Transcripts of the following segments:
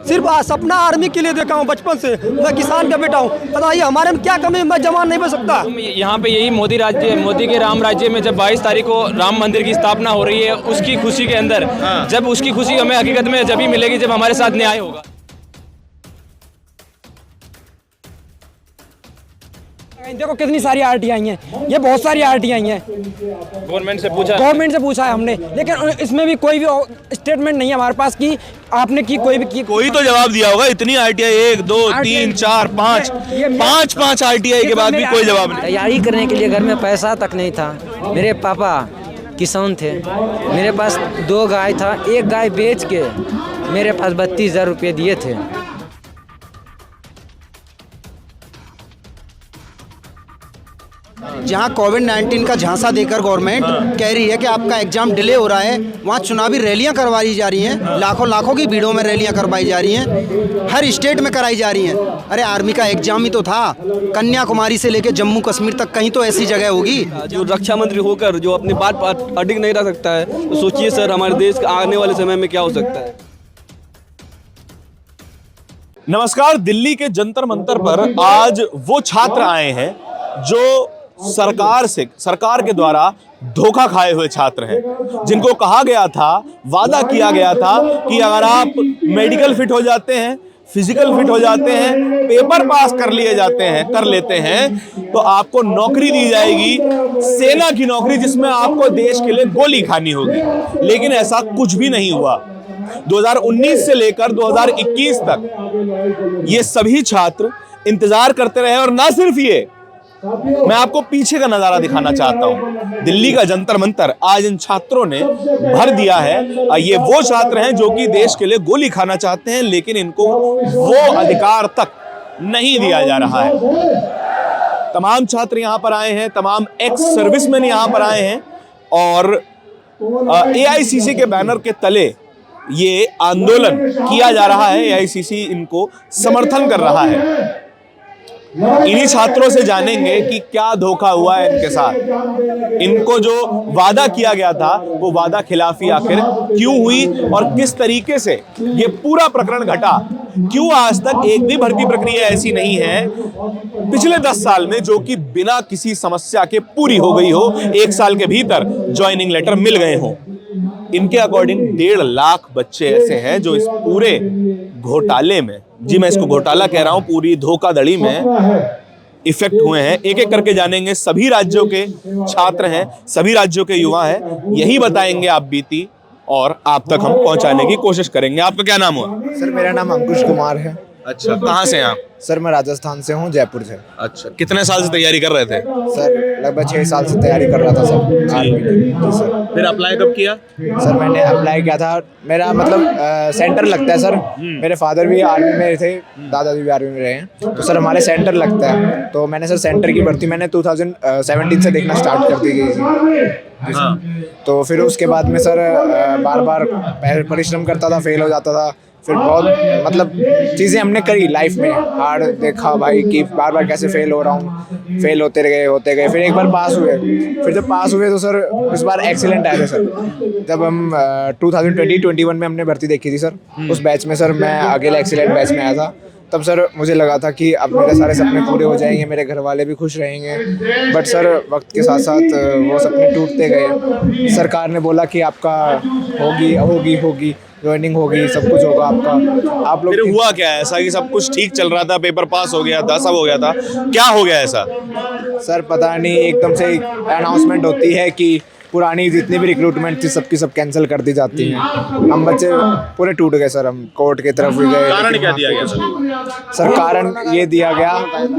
सिर्फ सपना आर्मी के लिए देखा हूँ बचपन से। मैं किसान का बेटा हूँ। बताइए हमारे में क्या कमी, मैं जवान नहीं बन सकता। यहाँ पे यही मोदी के राम राज्य में जब 22 तारीख को राम मंदिर की स्थापना हो रही है, उसकी खुशी के अंदर जब उसकी खुशी हमें हकीकत में जब ही मिलेगी जब हमारे साथ न्याय होगा। देखो कितनी सारी आरटीआई हैं, ये बहुत सारी आरटीआई हैं। गवर्नमेंट से पूछा है हमने, लेकिन इसमें भी कोई भी स्टेटमेंट नहीं है हमारे पास कि आपने की कोई भी की। कोई तो जवाब दिया होगा। इतनी आरटीआई 1 2 3 4 5 आरटीआई के बाद भी कोई जवाब नहीं। तैयारी करने के लिए घर में पैसा तक नहीं था। मेरे पापा किसान थे, मेरे पास 2 गाय था, एक गाय बेच के मेरे पास 32,000 रुपये दिए थे। जहां कोविड-19 का झांसा देकर गवर्नमेंट कह रही है कि आपका एग्जाम डिले हो रहा है, वहां चुनावी रैलियां करवाई जा रही हैं, लाखों की भीड़ों में रैलियां करवाई जा रही हैं, हर स्टेट में कराई जा रही हैं। अरे आर्मी का एग्जाम ही तो था, कन्याकुमारी से लेकर जम्मू कश्मीर तक कहीं तो ऐसी जगह होगी। जो रक्षा मंत्री होकर जो अपनी बात पर अडिग नहीं रह सकता है, तो सोचिए सर हमारे देश के आने वाले समय में क्या हो सकता है। नमस्कार। दिल्ली के जंतर मंतर पर आज वो छात्र आए हैं जो सरकार के द्वारा धोखा खाए हुए छात्र हैं, जिनको कहा गया था, वादा किया गया था कि अगर आप मेडिकल फिट हो जाते हैं, फिजिकल फिट हो जाते हैं, पेपर पास कर लेते हैं तो आपको नौकरी दी जाएगी, सेना की नौकरी, जिसमें आपको देश के लिए गोली खानी होगी। लेकिन ऐसा कुछ भी नहीं हुआ। 2019 से लेकर 2021 तक ये सभी छात्र इंतजार करते रहे। और ना सिर्फ ये, मैं आपको पीछे का नजारा दिखाना चाहता हूं। दिल्ली का जंतर मंतर आज इन छात्रों ने भर दिया है। ये वो छात्र हैं जो कि देश के लिए गोली खाना चाहते हैं, लेकिन इनको वो अधिकार तक नहीं दिया जा रहा है। तमाम छात्र यहां पर आए हैं, तमाम एक्स सर्विसमैन यहां पर आए हैं और एआईसीसी के बैनर के तले ये आंदोलन किया जा रहा है। एआईसीसी इनको समर्थन कर रहा है। इन्हीं छात्रों से जानेंगे कि क्या धोखा हुआ है इनके साथ। इनको जो वादा किया गया था वो वादा खिलाफी आखिर क्यों हुई और किस तरीके से ये पूरा प्रकरण घटा। क्यों आज तक एक भी भर्ती प्रक्रिया ऐसी नहीं है पिछले 10 साल में जो कि बिना किसी समस्या के पूरी हो गई हो, 1 साल के भीतर ज्वाइनिंग लेटर मिल गए हो। इनके अकॉर्डिंग 1.5 लाख बच्चे ऐसे हैं जो इस पूरे घोटाले में, जी मैं इसको घोटाला कह रहा हूं, पूरी धोखाधड़ी में इफेक्ट हुए हैं। एक एक करके जानेंगे। सभी राज्यों के छात्र हैं, सभी राज्यों के युवा हैं, यही बताएंगे आप बीती और आप तक हम पहुंचाने की कोशिश करेंगे। आपका क्या नाम हुआ? सर मेरा नाम अंकुश कुमार है। अच्छा, कहाँ से हैं आप? सर मैं राजस्थान से हूँ, जयपुर से। अच्छा, कितने साल से तैयारी कर रहे थे? सर लगभग 6 साल से तैयारी कर रहा था सर, आर्मी की। जी सर। फिर अप्लाई कब किया? सर मैंने अप्लाई किया था, मेरा मतलब सेंटर लगता है सर। मेरे फादर भी आर्मी में थे, दादाजी भी आर्मी में रहे हैं, तो सर हमारे सेंटर लगता है। तो मैंने सर सेंटर की भर्ती मैंने 2017 से देखना स्टार्ट कर दी गई थी। हाँ। तो फिर उसके बाद में सर बार बार परिश्रम करता था, फेल हो जाता था। फिर बहुत मतलब चीज़ें हमने करी लाइफ में, हार्ड देखा भाई कि बार बार कैसे फेल हो रहा हूँ। फेल होते गए फिर एक बार पास हुए। फिर जब पास हुए तो सर इस बार एक्सीलेंट आए थे सर। जब हम 2020-21 में हमने भर्ती देखी थी सर, उस बैच में सर मैं अकेला एक्सीलेंट बैच में आया था। तब सर मुझे लगा था कि अब मेरे सारे सपने पूरे हो जाएंगे, मेरे घर वाले भी खुश रहेंगे। बट सर वक्त के साथ साथ वो सपने टूटते गए। सरकार ने बोला कि आपका होगी ज्वाइनिंग होगी, सब कुछ होगा आपका। आप लोग हुआ क्या ऐसा कि सब कुछ ठीक चल रहा था, पेपर पास हो गया था, सब हो गया था, क्या हो गया ऐसा? सर पता नहीं, एकदम से अनाउंसमेंट होती है कि पुरानी जितनी भी रिक्रूटमेंट थी सबकी सब कैंसिल कर दी जाती हैं। हम बच्चे पूरे टूट गए सर, हम कोर्ट की तरफ भी गए। कारण क्या दिया गया सर? सर कारण ये दिया गया,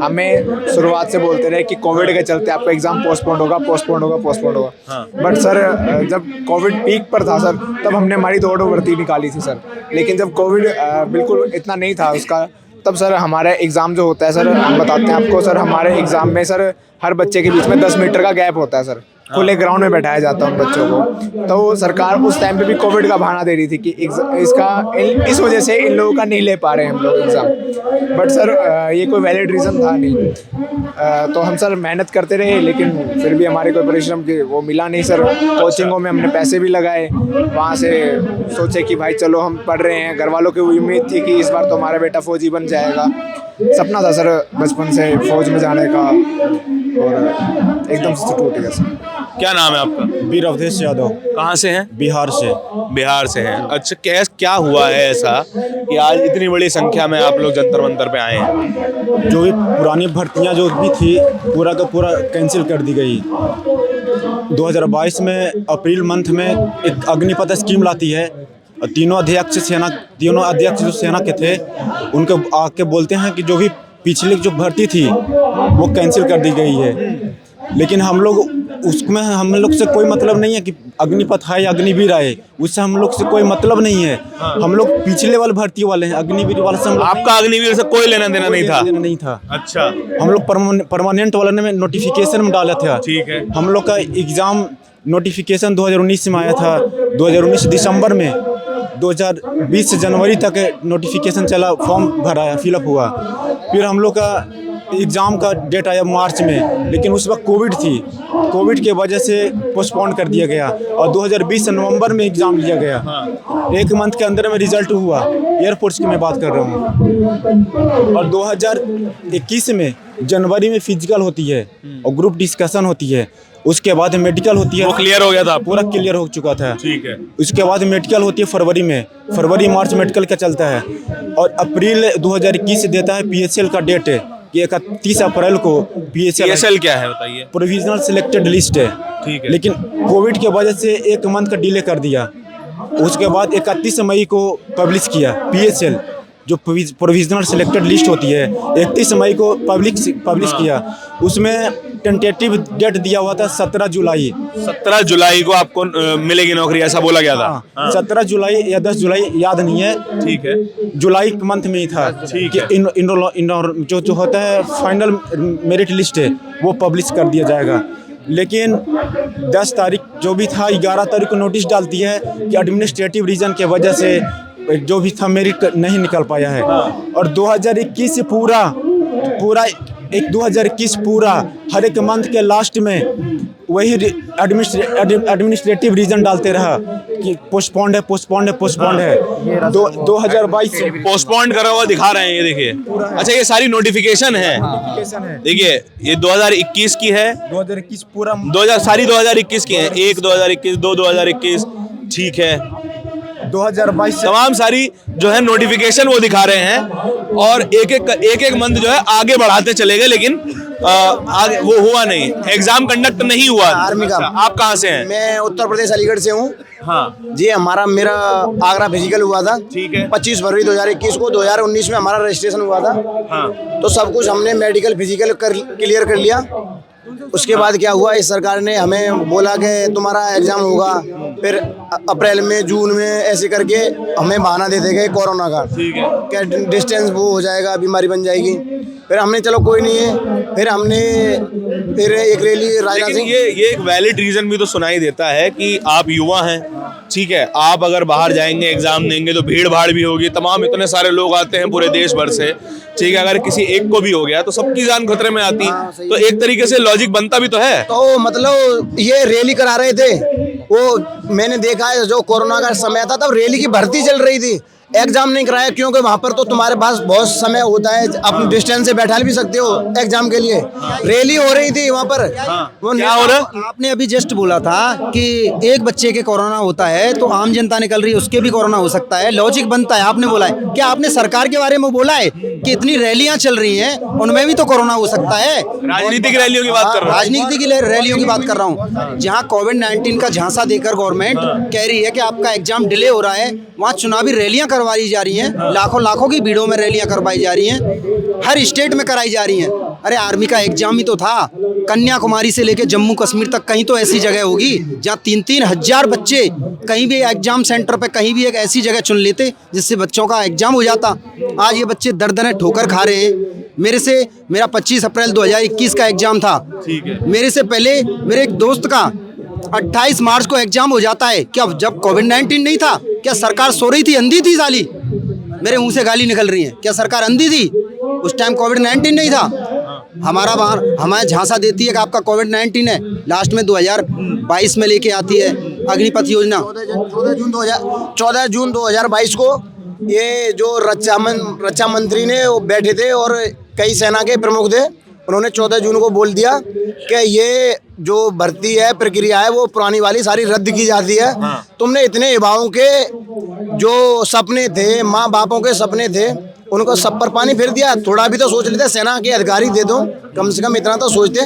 हमें शुरुआत से बोलते रहे कि कोविड के चलते आपका एग्जाम पोस्टपोन्ड होगा। हाँ। बट सर जब कोविड पीक पर था सर, तब हमने हमारी दौड़ भर्ती निकाली थी सर। लेकिन जब कोविड बिल्कुल इतना नहीं था उसका, तब सर हमारा एग्ज़ाम जो होता है सर, हम बताते हैं आपको सर, हमारे एग्ज़ाम में सर हर बच्चे के बीच में 10 मीटर का गैप होता है सर। खुले ग्राउंड में बैठाया जाता उन बच्चों को। तो सरकार उस टाइम पे भी कोविड का बहाना दे रही थी कि इस वजह से इन लोगों का नहीं ले पा रहे हैं हम लोग एग्ज़ाम। बट सर ये कोई वैलिड रीज़न था नहीं। तो हम सर मेहनत करते रहे, लेकिन फिर भी हमारे कोई परिश्रम की वो मिला नहीं सर। कोचिंगों में हमने पैसे भी लगाए, वहाँ से सोचे कि भाई चलो हम पढ़ रहे हैं। घर वालों की उम्मीद थी कि इस बार तो हमारा बेटा फौजी बन जाएगा। सपना था सर बचपन से फौज में जाने का, और एकदम से टूट गया सर। क्या नाम है आपका? वीर अवधेश यादव। कहाँ से हैं? बिहार से। बिहार से हैं। अच्छा, क्या हुआ है ऐसा कि आज इतनी बड़ी संख्या में आप लोग जंतर मंतर पे आए हैं? जो भी पुरानी भर्तियां जो भी थी पूरा का पूरा कैंसिल कर दी गई। 2022 में अप्रैल मंथ में एक अग्निपथ स्कीम लाती है। तीनों अध्यक्ष जो सेना के थे उनको आके बोलते हैं कि जो भी पिछली जो भर्ती थी वो कैंसिल कर दी गई है। लेकिन हम लोग से कोई मतलब नहीं है कि अग्निपथ है या अग्निवीर आए, उससे हम लोग से कोई मतलब नहीं है। हम लोग पिछले वाले भर्ती वाले हैं, अग्निवीर वाले से आपका अग्निवीर से कोई लेना देना नहीं था? अच्छा। हम लोग परमानेंट वाले में नोटिफिकेशन में डाला था। ठीक है। हम लोग का एग्ज़ाम नोटिफिकेशन 2019 में आया था, 2019 दिसंबर में, 2020 जनवरी तक नोटिफिकेशन चला, फॉर्म भराया, फिलअप हुआ। फिर हम लोग का एग्ज़ाम का डेट आया मार्च में, लेकिन उस वक्त कोविड थी। कोविड के वजह से पोस्टपोन कर दिया गया और 2020 नवंबर में एग्ज़ाम लिया गया। एक मंथ के अंदर में रिजल्ट हुआ। एयरफोर्स की मैं बात कर रहा हूँ। और 2021 में जनवरी में फिजिकल होती है और ग्रुप डिस्कशन होती है। उसके बाद मेडिकल होती है। वो क्लियर हो गया था? पूरा क्लियर हो चुका था। ठीक है। उसके बाद मेडिकल होती है फरवरी में, फरवरी मार्च मेडिकल का चलता है। और अप्रैल 2021 देता है PSL का डेट है कि 31 अप्रैल को PSL क्या है बताइए? प्रोविजनल सिलेक्टेड लिस्ट है। ठीक है। लेकिन कोविड के वजह से एक मंथ का डिले कर दिया। उसके बाद 31 मई को पब्लिश किया PSL, जो प्रोविजनल सिलेक्टेड लिस्ट होती है, 31 मई को पब्लिश किया। उसमें टेंटेटिव डेट दिया हुआ था 17 जुलाई। 17 जुलाई को आपको मिलेगी नौकरी, ऐसा बोला गया था? 17 जुलाई या 10 जुलाई याद नहीं है। ठीक है। जुलाई के मंथ में ही था कि जो होता है फाइनल मेरिट लिस्ट है वो पब्लिश कर दिया जाएगा। लेकिन 10 तारीख जो भी था, 11 तारीख को नोटिस डालती है कि एडमिनिस्ट्रेटिव रीजन के वजह से जो भी था मेरिट नहीं निकल पाया है। और 2021 पूरा हर एक मंथ के लास्ट में वही एडमिनिस्ट्रेटिव रीजन डालते रहा कि पोस्टपोन्ड है 2022 पोस्टपोन्ड करा हुआ दिखा रहे हैं, ये देखिए। अच्छा, ये सारी नोटिफिकेशन है। देखिए, ये 2021 की है। 2021 पूरा सारी 2021 की है। 1 2021, 2 2021, ठीक है। 2022 तमाम सारी जो है नोटिफिकेशन वो दिखा रहे हैं और एक मंथ जो है आगे बढ़ाते चले गए, लेकिन आगे वो हुआ नहीं, एग्जाम कंडक्ट नहीं हुआ। आर्मी का। आप कहाँ से हैं? मैं उत्तर प्रदेश अलीगढ़ से हूँ। हाँ जी, मेरा आगरा फिजिकल हुआ था। ठीक है। 25 फरवरी 2021 को। 2019 में हमारा रजिस्ट्रेशन हुआ था। हाँ। तो सब कुछ हमने मेडिकल फिजिकल क्लियर कर लिया। उसके बाद क्या हुआ, इस सरकार ने हमें बोला कि तुम्हारा एग्जाम होगा, फिर अप्रैल में, जून में, ऐसे करके हमें बहाना देते गए कोरोना का। ठीक है। क्या डिस्टेंस वो हो जाएगा, बीमारी बन जाएगी। फिर हमने चलो कोई नहीं है, फिर हमने एक रैली राजनाथ सिंह। ये एक वैलिड रीजन भी तो सुनाई देता है कि आप युवा हैं, ठीक है। आप अगर बाहर जाएंगे एग्जाम देंगे तो भीड़ भाड़ भी होगी, तमाम इतने सारे लोग आते हैं पूरे देश भर से, ठीक है। अगर किसी एक को भी हो गया तो सबकी जान खतरे में आती। तो एक तरीके से लॉजिक बनता भी तो है। तो मतलब ये रैली करा रहे थे, वो मैंने देखा है जो कोरोना का समय था तब रैली की भर्ती चल रही थी, एग्जाम नहीं कराया, क्योंकि वहाँ पर तो तुम्हारे पास बहुत समय होता है, अपने डिस्टेंस से बैठा भी सकते हो एग्जाम के लिए। रैली हो रही थी वहाँ पर। वो क्या हो रहा? आपने अभी जस्ट बोला था कि एक बच्चे के कोरोना होता है तो आम जनता निकल रही है, उसके भी कोरोना हो सकता है, लॉजिक बनता है। आपने बोला है, क्या आपने सरकार के बारे में बोला है कि इतनी रैलियां चल रही हैं उनमें भी तो कोरोना हो सकता है? राजनीतिक रैलियों की बात कर रहा हूं। राजनीतिक रैलियों की बात कर रहा हूँ, जहाँ कोविड-19 का झांसा देकर गवर्नमेंट कह रही है कि आपका एग्जाम डिले हो रहा है, वहाँ चुनावी रैलियां करवाई जा रही हैं, लाखों की भीड़ों में रैलियां करवाई जा रही हैं, हर स्टेट में कराई जा रही हैं। अरे आर्मी का एग्जाम ही तो था, कन्याकुमारी से लेकर जम्मू कश्मीर तक कहीं तो ऐसी जगह होगी जहाँ 3-3 हजार बच्चे कहीं भी एग्जाम सेंटर पे कहीं भी एक ऐसी जगह चुन लेते जिससे बच्चों का एग्जाम हो जाता। आज ये बच्चे दर्दने ठोकर खा रहे हैं। मेरा 25 अप्रैल 2021 का एग्जाम था। ठीक है। मेरे से पहले मेरे एक दोस्त का 28 मार्च को एग्जाम हो जाता है। क्या जब कोविड-19 नहीं था, क्या सरकार सो रही थी, अंधी थी साली? मेरे मुंह से गाली निकल रही है। क्या सरकार अंधी थी? उस टाइम कोविड-19 नहीं था। हमारे झांसा देती है कि आपका कोविड-19 है, लास्ट में 2022 में लेके आती है अग्निपथ योजना। 14 जून 2022 को ये जो रक्षा मंत्री ने वो बैठे थे और कई सेना के प्रमुख थे, उन्होंने 14 जून को बोल दिया कि ये जो भर्ती है, प्रक्रिया है, वो पुरानी वाली सारी रद्द की जाती है। तुमने इतने युवाओं के जो सपने थे, माँ बापों के सपने थे, उनको सब पर पानी फिर दिया। थोड़ा भी तो सोच लेते, सेना के अधिकारी दे दो, कम से कम इतना तो सोचते।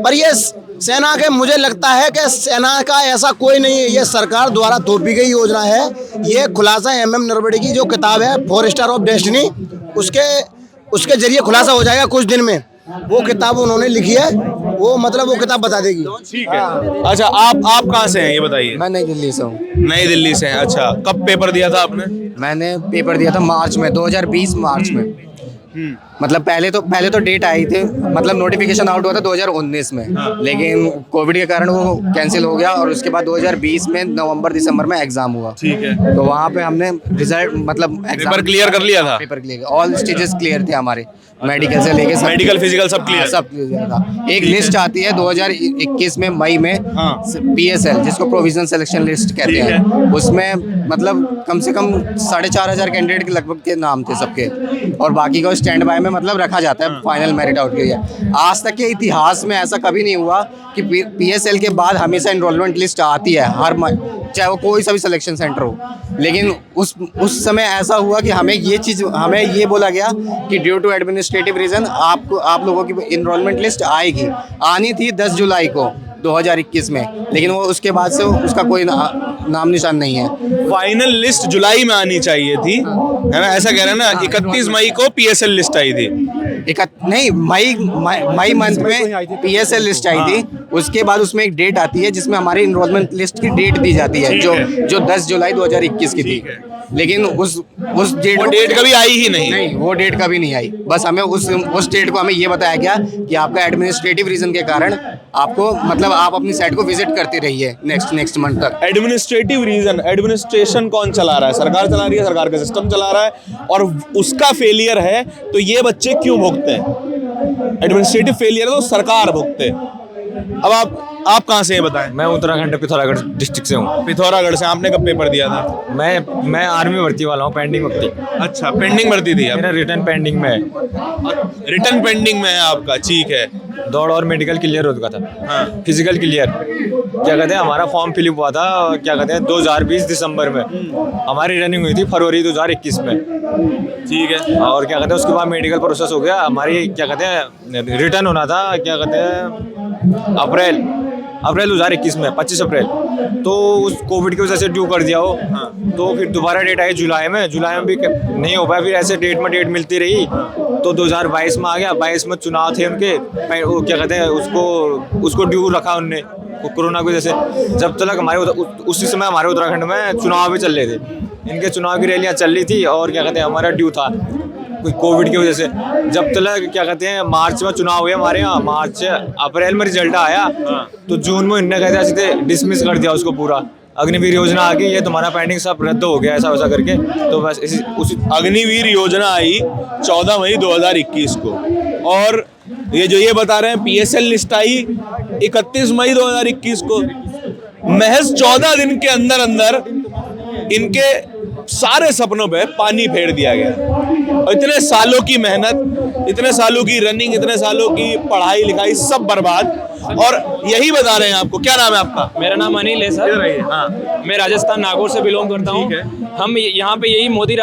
पर ये सेना के, मुझे लगता है कि सेना का ऐसा कोई नहीं है, ये सरकार द्वारा थोपी गई योजना है। ये खुलासा MM नरवणे की जो किताब है 4 स्टार ऑफ डेस्टिनी, उसके जरिए खुलासा हो जाएगा कुछ दिन में। वो किताब उन्होंने लिखी है, वो मतलब वो किताब बता देगी। ठीक है। अच्छा, आप कहाँ से हैं ये बताइए? मैं नई दिल्ली से हूँ। नई दिल्ली से हैं। अच्छा, कब पेपर दिया था आपने? मैंने पेपर दिया था मार्च में, 2020 मार्च में। मतलब पहले तो डेट आई थी, मतलब नोटिफिकेशन आउट हुआ था 2019 में, लेकिन कोविड के कारण वो कैंसिल हो गया और उसके बाद 2020 में नवंबर दिसंबर में एग्जाम हुआ। ठीक है। तो वहाँ पे हमने रिजल्ट, मतलब पेपर क्लियर कर लिया था? Paper clear, all stages clear थे हमारे, मेडिकल से लेके मेडिकल फिजिकल सब क्लियर? सब क्लियर था। एक लिस्ट आती है 2021 में मई में, PSL, जिसको प्रोविजनल सिलेक्शन लिस्ट कहते हैं। उसमें मतलब कम से कम 4,500 कैंडिडेट के लगभग के नाम थे सबके, और बाकी को स्टैंड बाय में मतलब रखा जाता है फाइनल मेरिट आउट के लिए। आज तक के इतिहास में ऐसा कभी नहीं हुआ कि PSL के बाद हमेशा एनरोलमेंट लिस्ट आती है हर, चाहे वो कोई सा भी सिलेक्शन सेंटर हो। लेकिन उस समय ऐसा हुआ कि हमें ये बोला गया कि ड्यू टू एडमिनिस्ट्रेटिव रीजन आप लोगों की एनरोलमेंट लिस्ट आनी थी 10 जुलाई को 2021 में, लेकिन वो उसके बाद से उसका कोई नाम निशान नहीं है। फाइनल लिस्ट जुलाई में आनी चाहिए थी, है ना? ऐसा कह रहे हैं ना। 31 मई को PSL लिस्ट आई थी। नहीं, मई मंथ में PSL लिस्ट आई थी। उसके बाद उसमें एक डेट आती है जिसमें हमारी इनरोलमेंट लिस्ट की डेट दी जाती है, जो 10 जुलाई 2021 की थी। लेकिन उस डेट कभी आई ही नहीं, वो डेट कभी नहीं आई। बस हमें उस डेट को हमें ये बताया गया कि आपका एडमिनिस्ट्रेटिव रीजन के कारण आपको, मतलब आप अपनी साइट को विजिट करते रहिए नेक्स्ट मंथ तक। एडमिनिस्ट्रेटिव रीजन, एडमिनिस्ट्रेशन कौन चला रहा है? सरकार चला रही है, सरकार का सिस्टम चला रहा है, और उसका फेलियर है तो ये बच्चे क्यों भुगते हैं? एडमिनिस्ट्रेटिव फेलियर है तो सरकार भुगते। अब आप कहाँ से हैं बताएं? मैं उत्तराखंड पिथौरागढ़ डिस्ट्रिक्ट से हूँ। पिथौरागढ़ से। आपने कब पेपर दिया था? मैं आर्मी भर्ती वाला हूँ, पेंडिंग भर्ती। अच्छा, पेंडिंग भर्ती थी? मेरा रिटर्न पेंडिंग में है। रिटर्न पेंडिंग में है आपका? ठीक है। दौड़ और मेडिकल क्लियर हो चुका था। हाँ। फिजिकल क्लियर, क्या कहते हैं, हमारा फॉर्म फिलअप हुआ था, क्या कहते हैं, 2020 दिसंबर में। हमारी रनिंग हुई थी फरवरी 2021 में। ठीक है। और क्या कहते हैं, उसके बाद मेडिकल प्रोसेस हो गया। हमारी क्या कहते हैं, रिटर्न होना था, क्या कहते हैं, अप्रैल 2021 में, 25 अप्रैल। तो उस कोविड की वजह से ड्यू कर दिया हो। तो फिर दोबारा डेट आई जुलाई में भी नहीं हो पाया। फिर ऐसे डेट मिलती रही, तो 2022 में आ गया। 22 में चुनाव थे उनके, वो क्या कहते हैं, उसको ड्यू रखा उनने कोरोना की वजह से। जब तक उसी समय हमारे उत्तराखंड में चुनाव भी चल रहे थे, इनके चुनाव की रैलियाँ चल रही थी, और क्या कहते हैं, हमारा ड्यू था कोविड की वजह से। जब तक क्या कहते हैं, मार्च में चुनाव हुए हमारे यहाँ, अप्रैल में रिजल्ट आया, तो जून में इनने कहते सीधे डिसमिस कर दिया उसको पूरा। अग्निवीर योजना आ गई, ये तुम्हारा पेंडिंग सब रद्द हो गया, ऐसा वैसा करके। तो बस उसी अग्निवीर योजना आई 14 मई 2021 को, और ये बता रहे हैं PSL लिस्ट आई 31 मई 2021 को। महज 14 दिन के अंदर इनके सारे सपनों पे पानी फेर दिया गया। और इतने सालों की मेहनत, इतने सालों की रनिंग, इतने सालों की पढ़ाई लिखाई सब बर्बाद। और यही बता रहे हैं आपको। क्या नाम है आपका? मेरा नाम अनिल है सर। हाँ। मैं राजस्थान नागौर से बिलोंग करता हूँ। हम यहाँ पे यही मोदी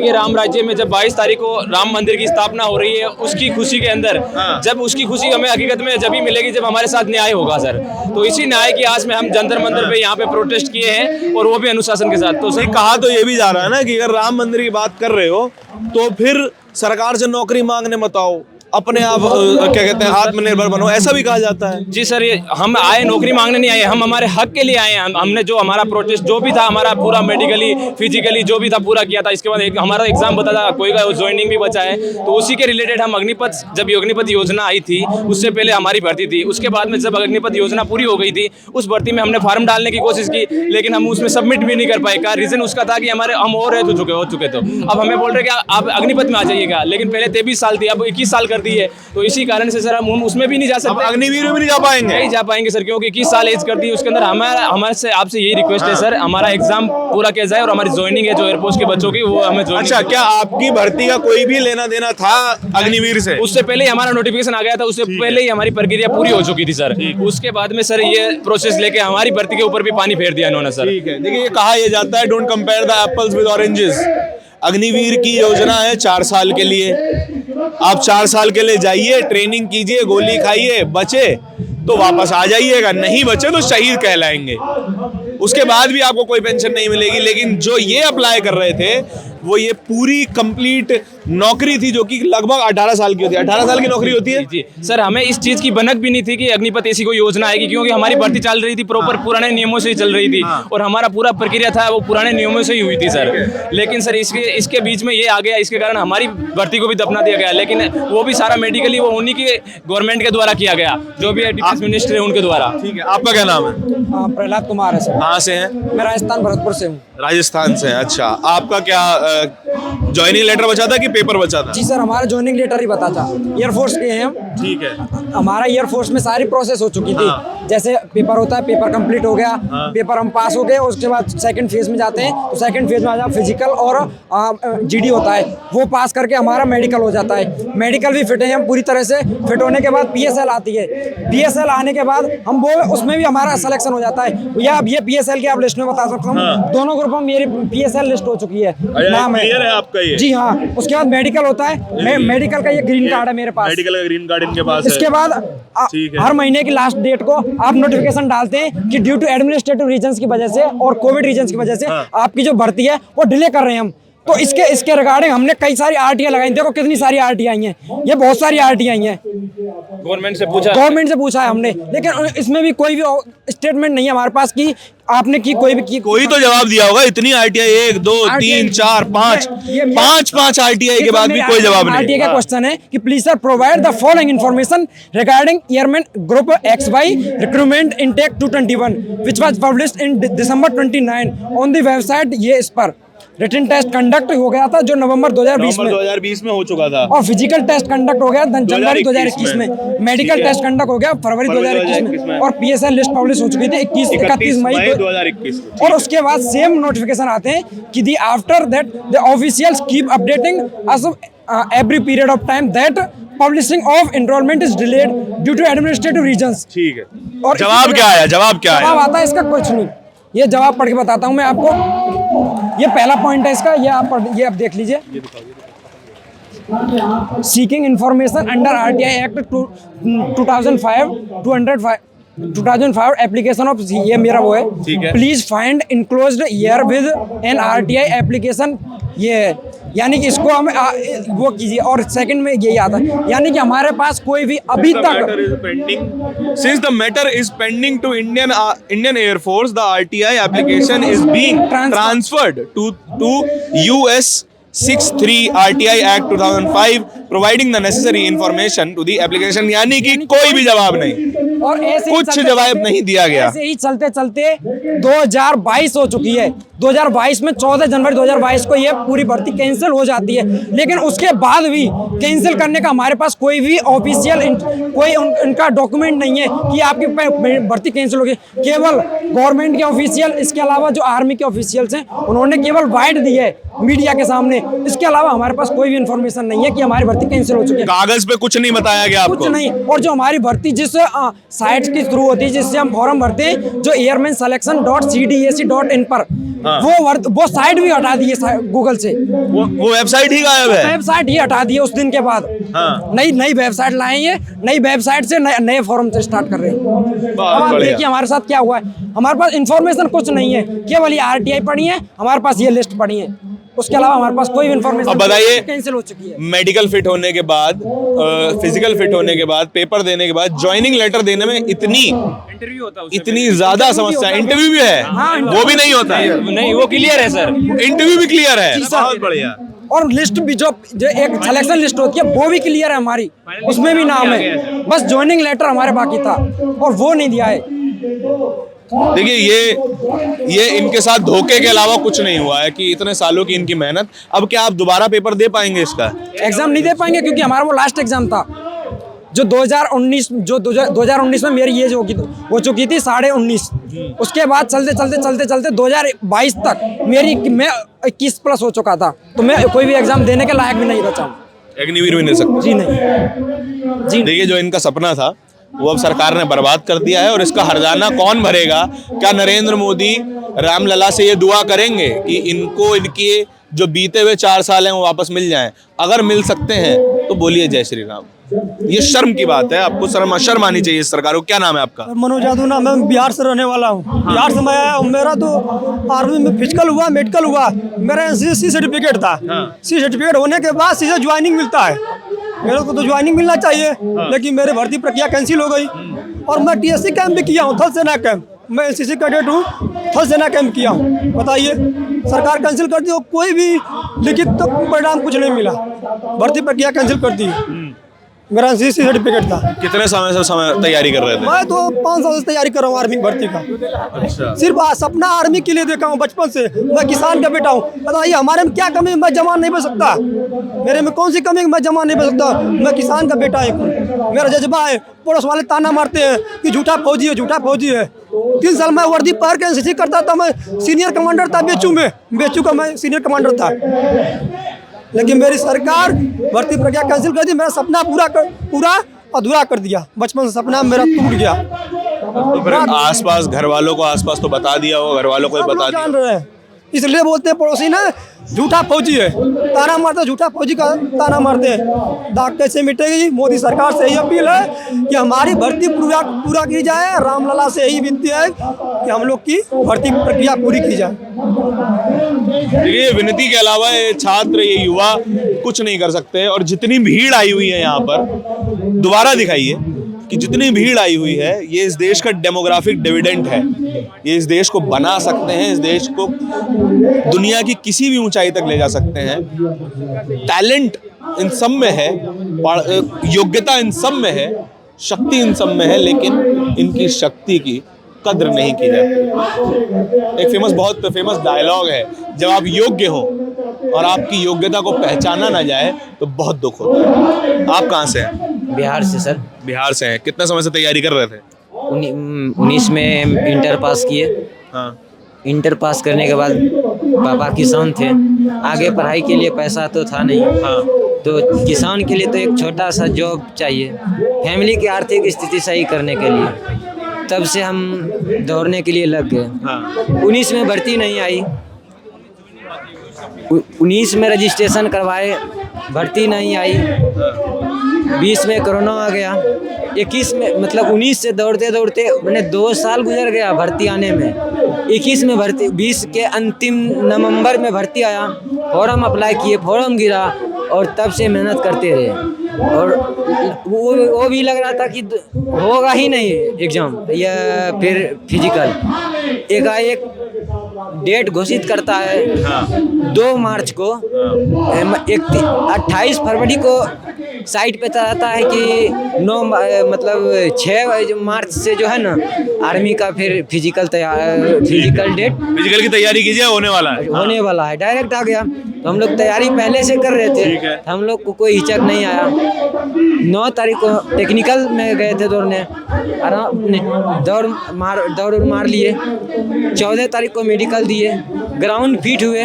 के राम राज्य में जब 22 तारीख को राम मंदिर की स्थापना हो रही है, उसकी खुशी के अंदर, जब उसकी खुशी हमें हकीकत में जब ही मिलेगी जब हमारे साथ न्याय होगा सर। तो इसी न्याय की आस में हम जंतर मंतर पे यहाँ पे प्रोटेस्ट किए हैं, और वो भी अनुशासन के साथ। तो सही कहा तो ये भी जा रहा है ना कि अगर राम मंदिर की बात कर रहे हो तो फिर सरकार से नौकरी मांगने मत आओ, अपने आप क्या कहते हैं आत्मनिर्भर बनो, ऐसा भी कहा जाता है। जी सर, ये हम आए नौकरी मांगने नहीं आए, हम हमारे हक के लिए आए हैं। हमने जो हमारा प्रोटेस्ट जो भी था, हमारा पूरा मेडिकली फिजिकली जो भी था पूरा किया था। इसके बाद हमारा एग्जाम बता था, कोई का ज्वाइनिंग भी बचा है, तो उसी के रिलेटेड हम अग्निपथ, जब अग्निपथ योजना आई थी उससे पहले हमारी भर्ती थी। उसके बाद में जब अग्निपथ योजना पूरी हो गई थी, उस भर्ती में हमने फॉर्म डालने की कोशिश की, लेकिन हम उसमें सबमिट भी नहीं कर पाए। का रीजन उसका था कि हमारे हम और हो चुके तो अब हमें बोल रहे कि आप अग्निपथ में आ जाइएगा, लेकिन पहले 23 साल थी, अब 21 साल कर दी है। तो इसी कारण से सर हम उसमें भी नहीं जा सकते, अग्निवीर में भी नहीं जा पाएंगे। नहीं जा पाएंगे सर, क्योंकि 21 साल एज कर दी। उसके अंदर हमारे से आपसे यही रिक्वेस्ट है सर, हमारा एग्जाम पूरा किया जाए और हमारी ज्वाइनिंग है जो एयरफोर्स के बच्चों की, वो हमें ज्वाइनिंग। अच्छा, क्या आपकी भर्ती का कोई भी लेना देना था अग्निवीर से? उससे पहले ही हमारा नोटिफिकेशन आ गया था, उससे पहले ही हमारी प्रक्रिया पूरी हो चुकी थी सर। उसके बाद में सर ये प्रोसेस लेके हमारी भर्ती के ऊपर भी पानी फेर दिया इन्होंने सर। ठीक है, देखिए ये कहा यह जाता है, don't compare the apples with oranges. Agniveer की योजना है 4 साल के लिए, आप 4 साल के लिए जाइए, ट्रेनिंग कीजिए, गोली खाइए, बचे तो वापस आ जाइएगा, नहीं बचे तो शहीद कहलाएंगे। उसके बाद भी आपको कोई पेंशन नहीं मिलेगी। लेकिन जो ये अप्लाई कर रहे थे वो ये पूरी कंप्लीट नौकरी थी जो कि लगभग 18 साल की होती है। 18 साल की नौकरी होती है। जी सर, हमें इस चीज की भनक भी नहीं थी कि अग्निपथ ऐसी कोई योजना आएगी, क्योंकि हमारी भर्ती चल रही थी प्रॉपर पुराने नियमों से ही चल रही थी और हमारा पूरा प्रक्रिया था वो पुराने नियमों से ही हुई थी सर। लेकिन सर इसके बीच में ये आ गया, इसके कारण हमारी भर्ती को भी दफना दिया गया। लेकिन वो भी सारा मेडिकली वो उन्हीं की गवर्नमेंट के द्वारा किया गया, जो भी डिफेंस मिनिस्टर है उनके द्वारा। ठीक है, आपका क्या नाम है? प्रहलाद कुमार है सर। कहाँ से हैं? मैं राजस्थान भरतपुर से हूँ। राजस्थान से। अच्छा, आपका क्या ज्वाइनिंग लेटर बचा था कि पेपर बचा था? जी सर, हमारा ज्वाइनिंग लेटर ही बता था। एयरफोर्स के हैं हम। ठीक है। हमारा एयरफोर्स में सारी प्रोसेस हो चुकी थी। जैसे पेपर होता है, पेपर कंप्लीट हो गया, पेपर हम पास हो गए, उसके बाद सेकंड फेज में जाते हैं। तो सेकंड फेज में आ जाए फिजिकल और जीडी होता है, वो पास करके हमारा मेडिकल हो जाता है। मेडिकल भी फिट है हम पूरी तरह से। फिट होने के बाद पीएसएल आती है। पीएसएल आने के बाद हम वो उसमें भी हमारा सिलेक्शन हो जाता है। या अब ये पीएसएल की आप लिस्ट में बता सकता हूँ, दोनों ग्रुपों में मेरी पीएसएल लिस्ट हो चुकी है, नाम है। क्लियर है आपका ये? जी हाँ। उसके बाद मेडिकल होता है, मेडिकल का ये ग्रीन कार्ड है मेरे पास। मेडिकल का ग्रीन कार्ड इनके पास है। इसके बाद हर महीने की लास्ट डेट को आप नोटिफिकेशन डालते हैं कि ड्यू टू एडमिनिस्ट्रेटिव रीजंस की वजह से और कोविड रीजंस की वजह से आपकी जो भर्ती है वो डिले कर रहे हैं हम। तो इसके रिगार्डिंग हमने कई सारी आरटीआई लगाई। देखो कितनी सारी आरटीआई हैं, ये बहुत सारी आरटीआई हैं। गवर्नमेंट से पूछा है हमने, लेकिन इसमें भी कोई भी स्टेटमेंट नहीं है हमारे पास कि आपने की कोई भी की। कोई तो जवाब दिया होगा। इतनी आरटीआई 1 2 3 4 5 आरटीआई के बाद भी कोई जवाब नहीं। आरटीआई का क्वेश्चन है कि please sir provide the following information regarding airman group XY recruitment intake 221 which was published in December 29 on the website. ये इस पर रिटन टेस्ट कंडक्ट हो गया था जो नवंबर 2020 में हो चुका था, और फिजिकल टेस्ट कंडक्ट हो गया जनवरी 2021 में। मेडिकल टेस्ट कंडक्ट हो गया फरवरी 2021 में। और पीएसएल लिस्ट पब्लिश हो चुकी थी 31 मई 2021। और उसके बाद सेम नोटिफिकेशन आते हैं कि the after that the officials keep updating us every period of time that publishing of enrolment is delayed due to administrative reasons. ठीक है। और जवाब क्या आया? जवाब आता है इसका कुछ नहीं। ये जवाब पढ़ के बताता हूँ मैं आपको। ये पहला पॉइंट है इसका, ये आप देख लीजिए। Seeking information under RTI act 2005 application of, ये मेरा वो है। Please find enclosed here with an RTI application. ये यानी कि इसको हम वो कीजिए। और सेकंड में यही आता है, यानी कि हमारे पास कोई भी अभी तक Since the matter is pending to Indian Air Force, the RTI application is being transferred to US 63 RTI Act 2005 providing the necessary information to the application। यानी कि कोई भी जवाब नहीं और ऐसे कुछ जवाब नहीं दिया गया। ऐसे ही चलते चलते 2022 हो चुकी है। 2022 में 14 जनवरी 2022 को ये पूरी भर्ती कैंसिल हो जाती है। लेकिन उसके बाद भी कैंसिल करने का हमारे पास कोई भी ऑफिशियल कोई उनका डॉक्यूमेंट नहीं है कि आपकी भर्ती कैंसिल हो गई। केवल गवर्नमेंट के ऑफिशियल, इसके अलावा जो आर्मी के ऑफिशियल्स हैं उन्होंने केवल बाइट दी है मीडिया के सामने। इसके अलावा हमारे पास कोई भी इन्फॉर्मेशन नहीं है कि हमारी भर्ती कैंसिल हो चुकी है। कागज पे कुछ नहीं बताया गया आपको? कुछ नहीं। और जो हमारी भर्ती जिस साइट के थ्रू होती है जिससे हम फॉर्म भरते हैं, जो एयरमैन selection.cdac.in पर, वो साइट भी हटा दी है गूगल से। वो वेबसाइट ही गायब है। वेबसाइट ही हटा दी है उस दिन के बाद। नई वेबसाइट लाएंगे, नई वेबसाइट से नए फॉर्म से स्टार्ट कर रहे हैं। अब आप देखिए हमारे साथ क्या हुआ है। हमारे पास इन्फॉर्मेशन कुछ नहीं है, केवल ये आरटीआई पड़ी है, हमारे पास ये लिस्ट पड़ी है। उसके अलावा हमारे पास कोई इन्फॉर्मेशन। अब बताइए, कैंसिल हो चुकी है। मेडिकल फिट होने के बाद, फिजिकल फिट होने के बाद, पेपर देने के बाद, ज्वाइनिंग लेटर देने में इतनी ज्यादा समस्या, इंटरव्यू भी है, वो भी नहीं होता है। नहीं, वो क्लियर है सर, इंटरव्यू भी क्लियर है, बहुत बढ़िया। और लिस्ट भी जो एक सिलेक्शन लिस्ट होती है वो भी क्लियर है हमारी, उसमें भी नाम है, बस ज्वाइनिंग लेटर हमारे बाकी था और वो नहीं दिया है। देखिए, ये इनके साथ धोखे के अलावा कुछ नहीं हुआ है कि इतने सालों की इनकी मेहनत। अब क्या आप दोबारा पेपर दे पाएंगे इसका? एग्जाम नहीं दे पाएंगे क्योंकि हमारा वो लास्ट एग्जाम था जो 2019 में मेरी एज हो चुकी थी 19.5। उसके बाद चलते 2022 तक मैं 21+ हो चुका था, तो मैं कोई भी एग्जाम देने के लायक भी नहीं बचा। अग्निवीर भी नहीं सकते? जी नहीं। देखिए, जो इनका सपना था वो अब सरकार ने बर्बाद कर दिया है, और इसका हर्जाना कौन भरेगा? क्या नरेंद्र मोदी रामलला से ये दुआ करेंगे कि इनको इनके जो बीते हुए 4 साल हैं वो वापस मिल जाएं? अगर मिल सकते हैं तो बोलिए जय श्री राम। ये शर्म की बात है, आपको शर्म आनी चाहिए इस सरकार को। क्या नाम है आपका? मनोज यादव नाम है, मैं बिहार से रहने वाला हूँ। बिहार से मैं आया हूँ। मेरा तो आर्मी में फिजिकल हुआ, मेडिकल हुआ, मेरा एनसीसी सर्टिफिकेट था। सी सर्टिफिकेट होने के बाद सीधे ज्वाइनिंग मिलता है। मेरे को तो ज्वाइनिंग मिलना चाहिए, लेकिन मेरी भर्ती प्रक्रिया कैंसिल हो गई। और मैं TSC कैंप भी किया हूँ, थल सेना कैंप। मैं NCC कैडेट हूँ, थल सेना कैंप किया हूँ। बताइए, सरकार कैंसिल कर दी और कोई भी लिखित परिणाम कुछ नहीं मिला, भर्ती प्रक्रिया कैंसिल कर दी। मेरा NCC सर्टिफिकेट था। कितने समय से तैयारी कर रहे थे? मैं तो 5 साल से तैयारी कर रहा हूँ आर्मी भर्ती का। अच्छा। सिर्फ सपना आर्मी के लिए देखा हूँ बचपन से। मैं किसान का बेटा हूँ। बताइए, हमारे में क्या कमी? मैं जवान नहीं बन सकता? मेरे में कौन सी कमी? मैं जवान नहीं बन सकता? मैं किसान का बेटा हूँ। मेरा जज्बा है। पड़ोस वाले ताना मारते हैं कि झूठा फौजी है, झूठा फौजी है। 3 साल मैं वर्दी पहन के NCC करता था। मैं सीनियर कमांडर था बेचू का मैं सीनियर कमांडर था। लेकिन मेरी सरकार भर्ती प्रक्रिया कैंसिल कर दी। मेरा सपना पूरा अधूरा कर दिया। बचपन से सपना मेरा टूट गया। तो फिर आसपास घर वालों को आसपास तो बता दिया हो, घर वालों को बता दिया? जान रहे हैं, इसलिए बोलते हैं पड़ोसी ना झूठा फौजी है, ताना मारते, झूठा फौजी का ताना मारते हैं। दाग कैसे मिटेगी? मोदी सरकार से यही अपील है कि हमारी भर्ती पूरा की जाए। रामलला से यही विनती है कि हम लोग की भर्ती प्रक्रिया पूरी की जाए। देखिए, विनती के अलावा ये छात्र, ये युवा कुछ नहीं कर सकते। और जितनी भीड़ आई हुई है यहाँ पर, दोबारा दिखाइए कि जितनी भीड़ आई हुई है, ये इस देश का डेमोग्राफिक डिविडेंड है। ये इस देश को बना सकते हैं, इस देश को दुनिया की किसी भी ऊंचाई तक ले जा सकते हैं। टैलेंट इन सब में है, योग्यता इन सब में है, शक्ति इन सब में है, लेकिन इनकी शक्ति की कद्र नहीं की जाती। एक बहुत फेमस डायलॉग है, जब आप योग्य हो और आपकी योग्यता को पहचाना ना जाए तो बहुत दुख होता है। आप कहाँ से हैं? बिहार से सर। बिहार से हैं। कितने समय से तैयारी कर रहे थे? 19 में इंटर पास किए। हाँ। इंटर पास करने के बाद पापा किसान थे, आगे पढ़ाई के लिए पैसा तो था नहीं। हाँ। तो किसान के लिए तो एक छोटा सा जॉब चाहिए, फैमिली की आर्थिक स्थिति सही करने के लिए। तब से हम दौड़ने के लिए लग गए। हाँ। 19 में भर्ती नहीं आई, 19 में रजिस्ट्रेशन करवाए, भर्ती नहीं आई। 20 में कोरोना आ गया। 21 में, मतलब 19 से दौड़ते दौड़ते मैंने 2 साल गुजर गया भर्ती आने में। 21 में भर्ती, 20 के अंतिम नवंबर में भर्ती आया, फॉर्म अप्लाई किए, फॉर्म गिरा और तब से मेहनत करते रहे। और वो भी लग रहा था कि होगा ही नहीं एग्ज़ाम या फिर फिजिकल। एकाएक डेट घोषित करता है। हाँ। 2 मार्च को, 28 फरवरी को साइट पे रहता है कि 6 मार्च से जो है ना आर्मी का फिर फिजिकल डेट, फिजिकल की तैयारी कीजिए, होने वाला है। होने वाला है, डायरेक्ट आ गया। तो हम लोग तैयारी पहले से कर रहे थे, हम लोग को कोई हिचक नहीं आया। 9 तारीख को टेक्निकल में गए थे दौड़ने, दौड़ मार लिए। 14 तारीख को मेडिकल दिए, ग्राउंड फिट हुए,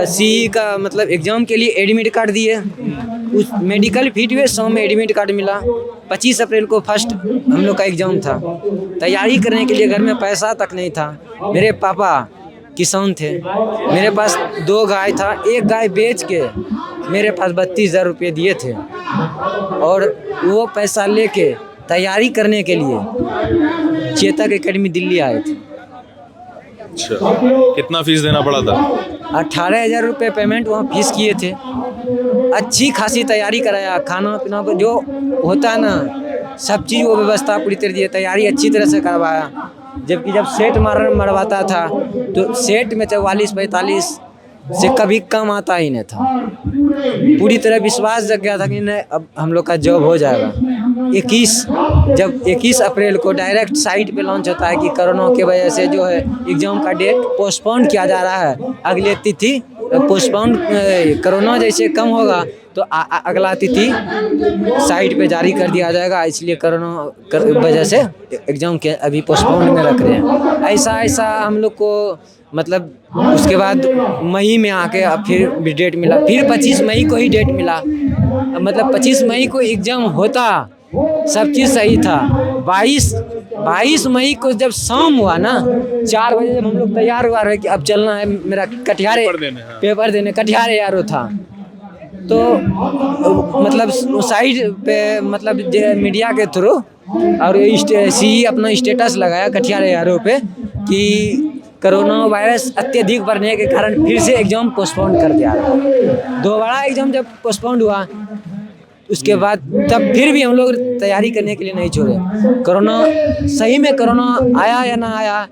CE का मतलब एग्ज़ाम के लिए एडमिट कार्ड दिए, उस मेडिकल फिट हुए, 100 में एडमिट कार्ड मिला। 25 अप्रैल को फर्स्ट हम लोग का एग्ज़ाम था। तैयारी करने के लिए घर में पैसा तक नहीं था। मेरे पापा किसान थे, मेरे पास 2 गाय था, एक गाय बेच के मेरे पास 32,000 रुपये दिए थे और वो पैसा लेके तैयारी करने के लिए चेतक एकेडमी दिल्ली आए थे। अच्छा, कितना फीस देना पड़ा था? 18,000 रुपये पेमेंट वहाँ फीस किए थे। अच्छी खासी तैयारी कराया, खाना पीना को जो होता है ना, सब चीज़ वो व्यवस्था पूरी तरह दी, तैयारी अच्छी तरह से करवाया। जबकि जब सेट मरवाता था तो सेट में 44-45 से कभी कम आता ही नहीं था। पूरी तरह विश्वास जग गया था कि नहीं अब हम लोग का जॉब हो जाएगा। 21 अप्रैल को डायरेक्ट साइट पे लॉन्च होता है कि कोरोना की वजह से जो है एग्ज़ाम का डेट पोस्टपोन किया जा रहा है, अगले तिथि पोस्टपोन, कोरोना जैसे कम होगा तो अगला तिथि साइट पे जारी कर दिया जाएगा। इसलिए कोरोना वजह से एग्ज़ाम के अभी पोस्टपोन में रख रहे हैं। ऐसा हम लोग को मतलब उसके बाद मई में आके अब फिर भी डेट मिला, फिर 25 मई को ही डेट मिला। मतलब 25 मई को एग्ज़ाम होता, सब चीज़ सही था। 22 मई को जब शाम हुआ ना 4 बजे, जब हम लोग तैयार हुआ रहे कि अब चलना है, मेरा कटिहार पेपर देने कटिहार यारो था, तो मतलब साइड पे मतलब मीडिया के थ्रू और सी अपना स्टेटस लगाया कटिहार यारो पे कि कोरोना वायरस अत्यधिक बढ़ने के कारण फिर से एग्ज़ाम पोस्टपोन कर दिया। दोबारा एग्ज़ाम जब पोस्टपोन हुआ उसके बाद तब फिर भी हम लोग तैयारी करने के लिए नहीं छोड़े। कोरोना सही में कोरोना आया या ना आया,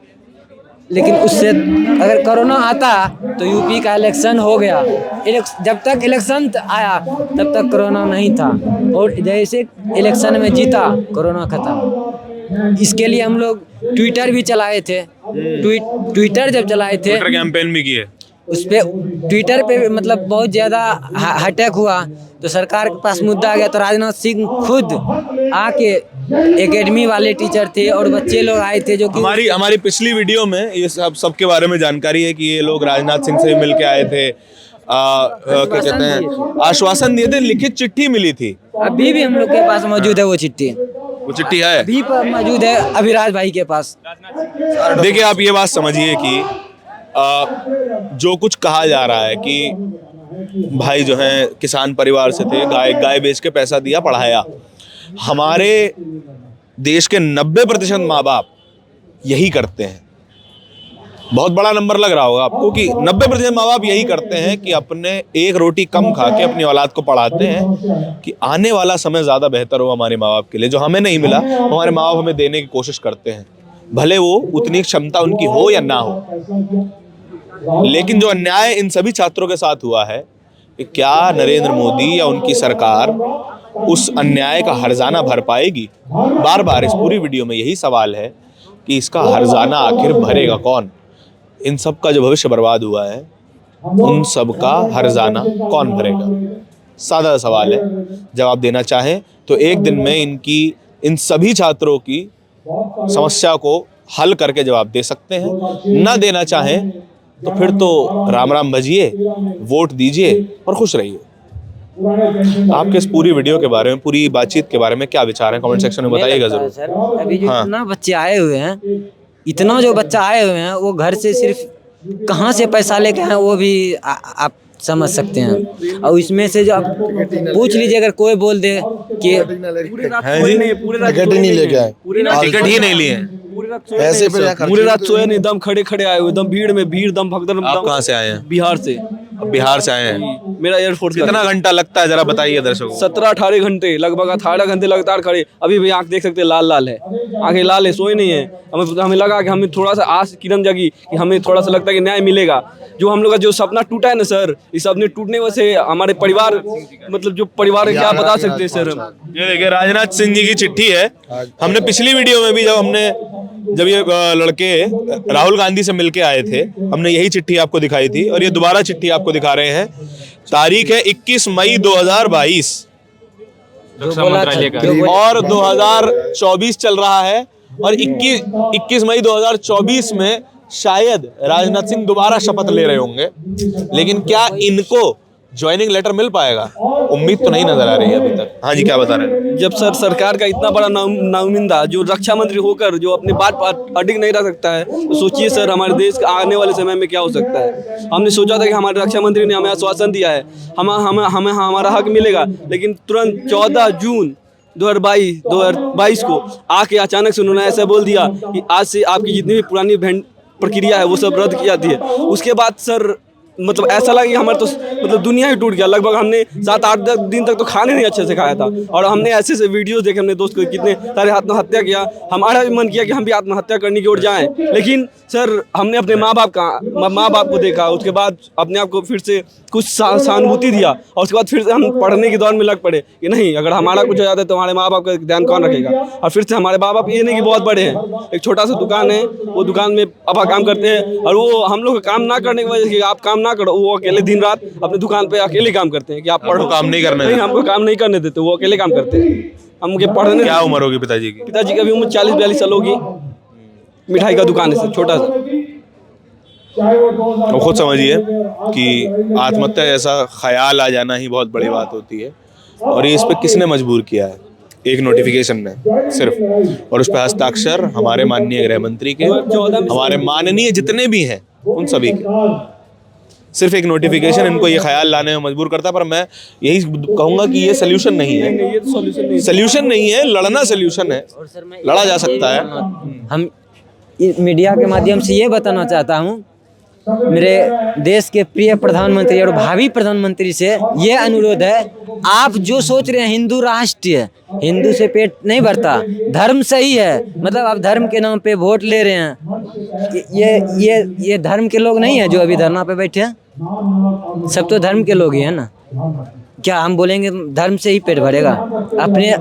लेकिन उससे अगर कोरोना आता तो यूपी का इलेक्शन हो गया। जब तक इलेक्शन आया तब तक कोरोना नहीं था, और जैसे इलेक्शन में जीता कोरोना खत्म। इसके लिए हम लोग ट्विटर भी चलाए थे। ट्विटर जब चलाए थे, कैंपेन भी किए, उस पर ट्विटर पे मतलब बहुत ज़्यादा अटैक हुआ तो सरकार के पास मुद्दा आ गया। तो राजनाथ सिंह खुद आके, एकेडमी वाले टीचर थे और बच्चे लोग आए थे जो कि हमारी पिछली वीडियो में ये सबके बारे में जानकारी है कि ये लोग राजनाथ सिंह से मिल के आए थे, क्या कहते हैं, आश्वासन दिए थे, लिखित चिट्ठी मिली थी। अभी भी हम लोग के पास मौजूद है वो चिट्ठी है, अभी मौजूद है अभिराज भाई के पास। देखिए आप ये बात समझिए कि जो कुछ कहा जा रहा है कि भाई जो है किसान परिवार से थे, गाय बेच के पैसा दिया, पढ़ाया। हमारे देश के 90% माँ बाप यही करते हैं। बहुत बड़ा नंबर लग रहा होगा आपको कि 90% माँ बाप यही करते हैं कि अपने एक रोटी कम खा के अपनी औलाद को पढ़ाते हैं कि आने वाला समय ज़्यादा बेहतर हो हमारे माँ बाप के लिए। जो हमें नहीं मिला हमारे माँ बाप हमें देने की कोशिश करते हैं, भले वो उतनी क्षमता उनकी हो या ना हो। लेकिन जो अन्याय इन सभी छात्रों के साथ हुआ है कि क्या नरेंद्र मोदी या उनकी सरकार उस अन्याय का हर्जाना भर पाएगी? बार बार इस पूरी वीडियो में यही सवाल है कि इसका हर्जाना आखिर भरेगा कौन? इन सब का जो भविष्य बर्बाद हुआ है उन सब का हर्जाना कौन भरेगा? सादा सवाल है। जवाब देना चाहें तो एक दिन में इन सभी छात्रों की समस्या को हल करके जवाब दे सकते हैं। ना देना चाहें तो फिर तो राम राम भजिए, वोट दीजिए और खुश रहिए। आपके इस पूरी वीडियो के बारे में, पूरी बातचीत के बारे में क्या विचार हैं? कमेंट सेक्शन में बताइएगा जरूर। सर अभी जो इतना बच्चे आए हुए हैं, इतना जो बच्चा आए हुए हैं, वो घर से सिर्फ कहाँ से पैसा लेके आए वो भी आप समझ सकते हैं। और इसमें से जो आप पूछ लीजिए, अगर कोई बोल दे कि टिकट ही नहीं लेके आए, टिकट ही नहीं लिए, ऐसे पूरे रात सोए नहीं, दम खड़े आए हुए, दम भीड़ में भीड़, दम भगदड़। आप कहाँ से आए हैं? बिहार से। बिहार से आए हैं? मेरा एयरफोर्स। कितना घंटा लगता है जरा बताइए दर्शकों? 17-18 घंटे, लगभग 18 घंटे लगातार खड़े। अभी भी आँख देख सकते हैं, लाल है, आंखें लाल है, सोए नहीं है। हमें लगा कि हमें थोड़ा सा आस किरण जगी कि हमें थोड़ा सा लगता है कि न्याय मिलेगा। जो हम लोग का जो सपना टूटा है ना सर, इस सपने टूटने वजह से हमारे परिवार, मतलब जो परिवार है, क्या बता सकते हैं सर हम। ये देखिए राजनाथ सिंह जी की चिट्ठी है। हमने पिछली वीडियो में भी जब ये लड़के राहुल गांधी से मिलके आए थे, हमने यही चिट्ठी आपको दिखाई थी और ये दोबारा चिट्ठी आपको दिखा रहे हैं। तारीख है 21 मई 2022 और 2024 चल रहा है। और 21 मई 2024 में शायद राजनाथ सिंह दोबारा शपथ ले रहे होंगे, लेकिन क्या इनको ज्वाइनिंग लेटर मिल पाएगा? उम्मीद तो नहीं नजर आ रही है अभी तक। हाँ जी, क्या बता रहे हैं? जब सर सरकार का इतना बड़ा नाउमिंदा जो रक्षा मंत्री होकर जो अपनी बात पर अडिग नहीं रह सकता है, तो सोचिए सर हमारे देश का आने वाले समय में क्या हो सकता है। हमने सोचा था कि हमारे रक्षा मंत्री ने हमें आश्वासन दिया है, हमें हमारा हक मिलेगा, लेकिन तुरंत 14 जून 2022 को आके अचानक से उन्होंने ऐसा बोल दिया कि आज से आपकी जितनी भी पुरानी प्रक्रिया है वो सब रद्द की जाती है। उसके बाद सर मतलब ऐसा लगा कि हमारे तो मतलब दुनिया ही टूट गया। लगभग हमने 7-8 दिन तक तो खाने नहीं अच्छे से खाया था, और हमने ऐसे से वीडियोस देखे अपने दोस्त को कितने सारे आत्महत्या किया। हमारा भी मन किया कि हम भी आत्महत्या करने की ओर जाएं, लेकिन सर हमने अपने माँ बाप को देखा, उसके बाद अपने आप को फिर से कुछ सहानुभूति दिया, और उसके बाद फिर से हम पढ़ने की दौर में लग पड़े कि नहीं, अगर हमारा कुछ हो जाता है तो हमारे माँ बाप का ध्यान कौन रखेगा। और फिर से हमारे माँ बाप ये नहीं कि बहुत बड़े हैं, एक छोटा सा दुकान है, वो दुकान में पापा काम करते हैं, और वो हम लोग काम ना करने की वजह से आप काम ना करो, वो अकेले दिन रात अपनी दुकान पे अकेले काम करते हैं कि आप पढ़ो, काम नहीं करने नहीं, हमको काम नहीं करने देते, वो अकेले काम करते हैं। हमके पढ़ने। क्या उम्र होगी पिताजी की? पिताजी की अभी उम्र 40-42 साल होगी। मिठाई का दुकान है सर, छोटा सा। तो खुद समझिए कि आत्महत्या जैसा ख्याल आ जाना ही बहुत बड़ी बात होती है, और ये इस पे किसने मजबूर किया है? एक नोटिफिकेशन ने सिर्फ, और उस पर हस्ताक्षर हमारे माननीय गृह मंत्री के, हमारे माननीय जितने भी हैं उन सभी के। सिर्फ एक नोटिफिकेशन इनको ये ख्याल लाने में मजबूर करता है, पर मैं यही कहूँगा कि ये सोल्यूशन नहीं है, सोल्यूशन नहीं है, लड़ना सोल्यूशन है, लड़ा जा सकता है। हम मीडिया के माध्यम से ये बताना चाहता हूँ मेरे देश के प्रिय प्रधानमंत्री और भावी प्रधानमंत्री से ये अनुरोध है, आप जो सोच रहे हैं हिंदू राष्ट्र है, हिंदू से पेट नहीं भरता, धर्म सही है, मतलब आप धर्म के नाम पे वोट ले रहे हैं। ये धर्म के लोग नहीं है जो अभी धरना पे बैठे हैं, सब तो धर्म के लोग ही है ना। क्या हम बोलेंगे धर्म से ही पेट भरेगा?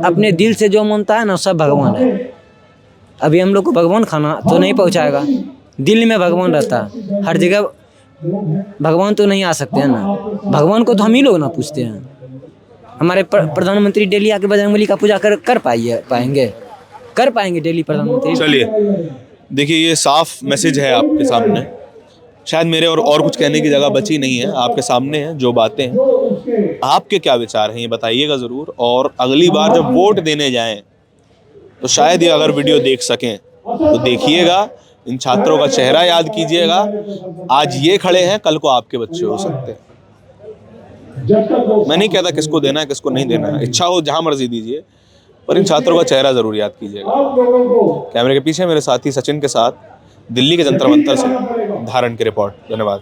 अपने दिल से जो मानता है ना सब भगवान है। अभी हम लोग को भगवान खाना तो नहीं पहुंचाएगा, दिल में भगवान रहता है, हर जगह भगवान तो नहीं आ सकते हैं ना, भगवान को तो हम ही लोग ना पूछते हैं। हमारे प्रधानमंत्री डेली आके बजरंगबली का पूजा कर पाएंगे डेली प्रधानमंत्री। चलिए देखिए, ये साफ मैसेज है आपके सामने, शायद मेरे और कुछ कहने की जगह बची नहीं है, आपके सामने है जो बातें हैं। आपके क्या विचार हैं ये बताइएगा ज़रूर, और अगली बार जब वोट देने जाएं तो शायद ये अगर वीडियो देख सकें तो देखिएगा, इन छात्रों का चेहरा याद कीजिएगा। आज ये खड़े हैं, कल को आपके बच्चे हो सकते हैं। मैं नहीं कहता किसको देना है किसको नहीं देना है, इच्छा हो जहां मर्जी दीजिए, पर इन छात्रों का चेहरा जरूर याद कीजिएगा। कैमरे के पीछे मेरे साथी सचिन के साथ दिल्ली के जंतर मंतर से धारण की रिपोर्ट। धन्यवाद।